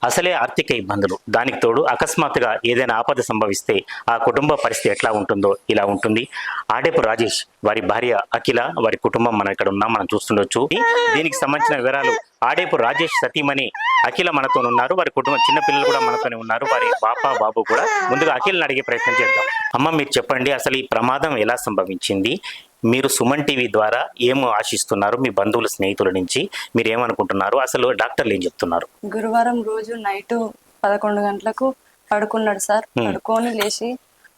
అసలే ఆర్థిక ఇబ్బందులు, దానికి తోడు అకస్మాత్తుగా ఏదైనా ఆపద సంభవిస్తే ఆ కుటుంబ పరిస్థితి ఎట్లా ఉంటుందో ఇలా ఉంటుంది. ఆడేపు రాజేష్, వారి భార్య అఖిల, వారి కుటుంబం మనం ఇక్కడ ఉన్నాం, మనం చూస్తుండొచ్చు. దీనికి సంబంధించిన వివరాలు ఆడేపు రాజేష్ సతీమణి అఖిల మనతో ఉన్నారు, వారి కుటుంబం చిన్న పిల్లలు కూడా మనతోనే ఉన్నారు, వారి పాప బాబు కూడా. ముందుగా అఖిల్ని అడిగే ప్రయత్నం చేద్దాం. అమ్మ, మీరు చెప్పండి, అసలు ఈ ప్రమాదం ఎలా సంభవించింది? మీరు సుమన్ టీవీ ద్వారా ఏమో ఆశిస్తున్నారు? మీ బంధువుల స్నేహితుల నుంచి మీరు ఏమనుకుంటున్నారు? అసలు డాక్టర్లు ఏం చెప్తున్నారు? గురువారం రోజు నైట్ 11 గంటలకు పడుకున్నాడు సార్. పడుకొని లేచి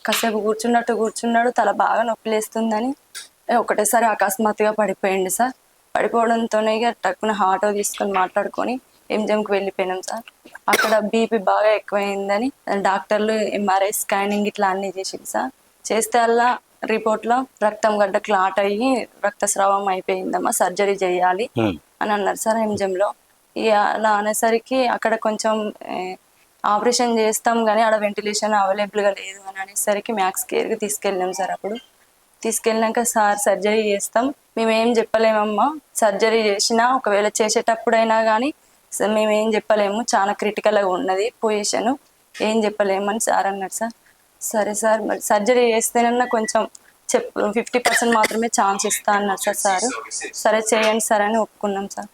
కాసేపు కూర్చున్నాడు. తల బాగా నొప్పి లేస్తుందని ఒకటేసారి అకస్మాత్తుగా పడిపోయింది సార్. పడిపోవడంతోనే టక్కున ఆటో తీసుకొని మాట్లాడుకొని ఎంజిఎంకి వెళ్ళిపోయినాం సార్. అక్కడ బీపీ బాగా ఎక్కువైందని డాక్టర్లు ఎంఆర్ఐ స్కానింగ్ ఇట్లా అన్ని చేసింది సార్. చేస్తే అలా రిపోర్ట్లో రక్తం గడ్డ క్లాట్ అయ్యి రక్తస్రావం అయిపోయిందమ్మా, సర్జరీ చేయాలి అని అన్నారు సార్ ఎంజిఎంలో. అలా అనేసరికి అక్కడ కొంచెం ఆపరేషన్ చేస్తాం కానీ ఆడ వెంటిలేషన్ అవైలబుల్గా లేదు అని అనేసరికి మ్యాక్స్ కేర్కి తీసుకెళ్ళాం సార్. అప్పుడు తీసుకెళ్ళినాక సార్ సర్జరీ చేస్తాం, మేమేం చెప్పలేమమ్మా, సర్జరీ చేసినా ఒకవేళ చేసేటప్పుడైనా కానీ మేమేం చెప్పలేము, చాలా క్రిటికల్గా ఉన్నది పొజిషను, ఏం చెప్పలేమని సార్ అన్నాడు సార్. సరే సార్, మరి సర్జరీ చేస్తేనన్నా కొంచెం 50% మాత్రమే ఛాన్స్ ఇస్తా అన్నారు సార్. సరే చేయండి సార్ అని ఒప్పుకున్నాం సార్.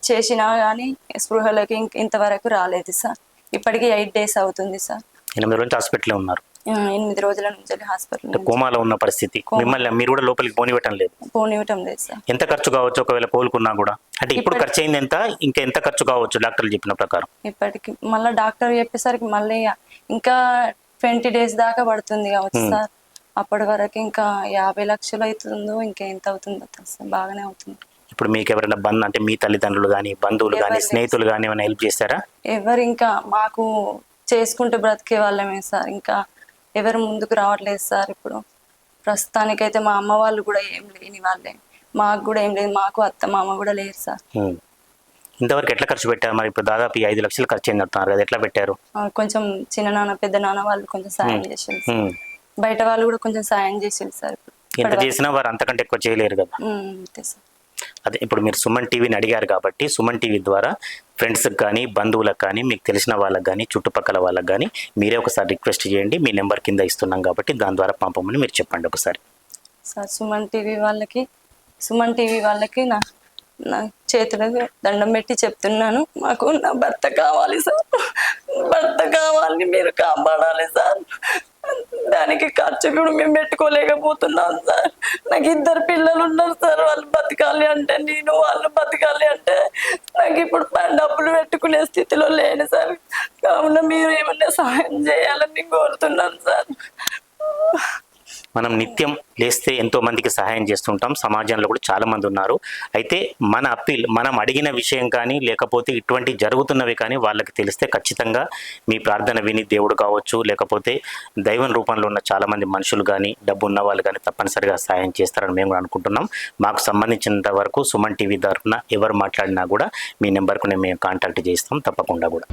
చేసినా కానీ స్పృహలోకి ఇంతవరకు రాలేదు సార్. ఇప్పటికీ 8 days అవుతుంది సార్. 8 రోజులు హాస్పిటల్లో ఉన్నారు. 8 రోజుల నుంచి హాస్పిటల్, కోమాలో ఉన్న పరిస్థితి. మిమ్మల్ని మీరు కూడా లోపలికి పోనివ్వటం లేదు సార్. ఎంత ఖర్చు కావచ్చు ఒకవేళ కోలుకున్నా కూడా? అంటే ఇప్పుడు ఖర్చు అయింది ఎంత, ఇంకా ఎంత ఖర్చు కావచ్చు డాక్టర్లు చెప్పిన ప్రకారం? ఇప్పటికి మళ్ళీ డాక్టర్ చెప్పేసరికి మళ్ళీ ఇంకా 20 days దాకా పడుతుంది కావచ్చు సార్. అప్పటి వరకు ఇంకా 50 లక్షలు అవుతుందో ఇంకా ఎంత అవుతుందో సార్, బాగానే అవుతుంది. ఇప్పుడు మీకు ఎవరైనా అంటే మీ తల్లిదండ్రులు కానీ, బంధువులు కానీ, స్నేహితులు కానీ ఏమైనా హెల్ప్ చేస్తారా? ఎవరు ఇంకా మాకు చేసుకుంటూ బ్రతికే వాళ్ళమే సార్, ఇంకా ఎవరు ముందుకు రావట్లేదు సార్. ఇప్పుడు ప్రస్తుతానికైతే మా అమ్మ వాళ్ళు కూడా ఏం లేని వాళ్ళే, మాకు కూడా ఏం లేదు, మాకు అత్త మామ కూడా లేరు సార్. ఇంతవరకు ఎట్లా ఖర్చు పెట్టారు మరి? ఇప్పుడు దాదాపు 5 లక్షలు ఖర్చు అయింది అంటున్నారు కదా, ఎట్లా పెట్టారు? కొంచెం చిన్న నాన్న పెద్ద నాన్న వాళ్ళు కొంచెం సాయం చేసింది, బయట వాళ్ళు కూడా కొంచెం సాయం చేసింది సార్. ఎంత చేసినా వారు అంతకంటే ఎక్కువ చేయలేరు కదా. అంతే సార్. అదే ఇప్పుడు మీరు సుమన్ టీవీని అడిగారు కాబట్టి సుమన్ టీవీ ద్వారా ఫ్రెండ్స్కి కానీ, బంధువులకు కానీ, మీకు తెలిసిన వాళ్ళకి కానీ, చుట్టుపక్కల వాళ్ళకి కానీ మీరే ఒకసారి రిక్వెస్ట్ చేయండి. మీ నెంబర్ కింద ఇస్తున్నాం కాబట్టి దాని ద్వారా పంపమని మీరు చెప్పండి ఒకసారి సార్. సుమన్ టీవీ వాళ్ళకి నా చేతులకు దండం పెట్టి చెప్తున్నాను, మాకు నా భర్త కావాలి సార్, భర్త కావాలి, మీరు కాపాడాలి సార్. దానికి ఖర్చు కూడా మేము పెట్టుకోలేకపోతున్నాం సార్. నాకు 2 పిల్లలు ఉన్నారు సార్, వాళ్ళు బతకాలి అంటే వాళ్ళు బతకాలి అంటే నాకు ఇప్పుడు డబ్బులు పెట్టుకునే స్థితిలో లేను సార్. కావున మీరు ఏమన్నా సహాయం చేయాలని కోరుతున్నాను సార్. మనం నిత్యం లేస్తే ఎంతో మందికి సహాయం చేస్తుంటాం, సమాజంలో కూడా చాలా మంది ఉన్నారు. అయితే మన అప్పీల్, మనం అడిగిన విషయం కానీ లేకపోతే ఇటువంటి జరుగుతున్నవి కానీ వాళ్ళకి తెలిస్తే ఖచ్చితంగా మీ ప్రార్థన విని దేవుడు కావచ్చు, లేకపోతే దైవం రూపంలో ఉన్న చాలా మంది మనుషులు కానీ, డబ్బు ఉన్న వాళ్ళు కానీ తప్పనిసరిగా సహాయం చేస్తారని మేము కూడా అనుకుంటున్నాం. మాకు సంబంధించినంత వరకు సుమన్ టీవీ తరఫున ఎవరు మాట్లాడినా కూడా మీ నెంబర్కు మేము కాంటాక్ట్ చేస్తాం తప్పకుండా కూడా.